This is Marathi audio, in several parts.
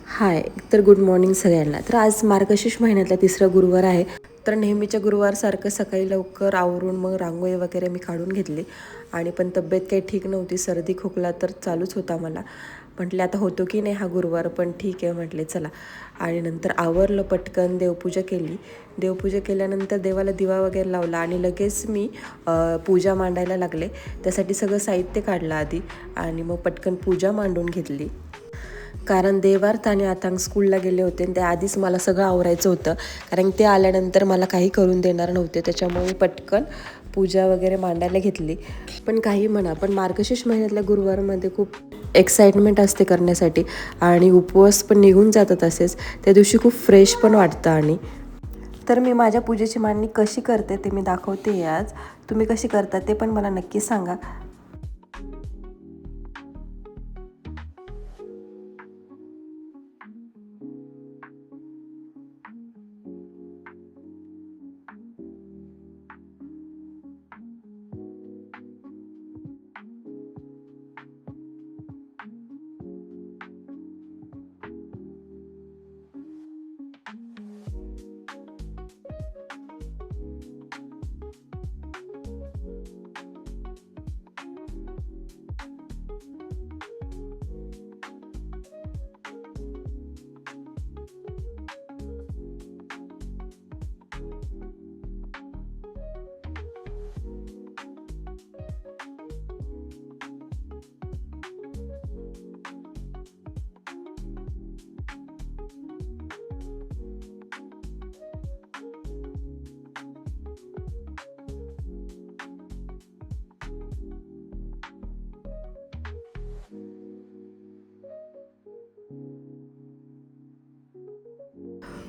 हाय. तर गुड मॉर्निंग सगळ्यांना. तर आज मार्गशीर्ष महिन्यातला तिसरा गुरुवार आहे. तर नेहमीच्या गुरुवारसारखं सकाळी लवकर आवरून मग रांगोळी वगैरे मी काढून घेतली आणि पण तब्येत काही ठीक नव्हती, सर्दी खोकला तर चालूच होता मला. म्हटले आता होतो की नाही हा गुरुवार, पण ठीक आहे म्हटले चला. आणि नंतर आवरलं, पटकन देवपूजा केली. देवपूजा केल्यानंतर देवाला दिवा वगैरे लावला आणि लगेच मी पूजा मांडायला लागले. त्यासाठी सगळं साहित्य काढलं आधी आणि मग पटकन पूजा मांडून घेतली. कारण देवार्थ आणि आतांग स्कूलला गेले होते आणि त्याआधीच मला सगळं आवरायचं होतं, कारण ते आल्यानंतर मला काही करून देणार नव्हते. त्याच्यामुळे पटकन पूजा वगैरे मांडायला घेतली. पण काही म्हणा, पण मार्गशीर्ष महिन्यातल्या गुरुवारमध्ये खूप एक्साइटमेंट असते करण्यासाठी आणि उपवास पण निघून जातात असेच. त्या दिवशी खूप फ्रेश पण वाटतं. आणि तर मी माझ्या पूजेची मांडणी कशी करते ते मी दाखवते आज. तुम्ही कशी करता ते पण मला नक्की सांगा.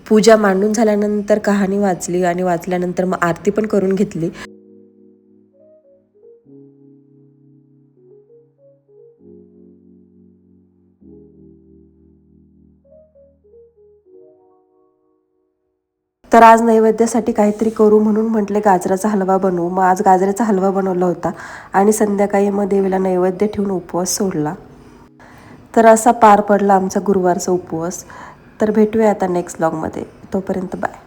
पूजा मांडून झाल्यानंतर कहाणी वाचली आणि वाचल्यानंतर मग आरती पण करून घेतली. तर आज नैवेद्यासाठी काहीतरी करू म्हणून म्हटले गाजराचा हलवा बनवू. मग आज गाजराचा हलवा बनवला होता आणि संध्याकाळी मग देवीला नैवेद्य ठेवून उपवास सोडला. तर असा पार पडला आमचा गुरुवारचा उपवास. तर भेटूया आता नेक्स्ट व्लॉगमध्ये. तोपर्यंत बाय.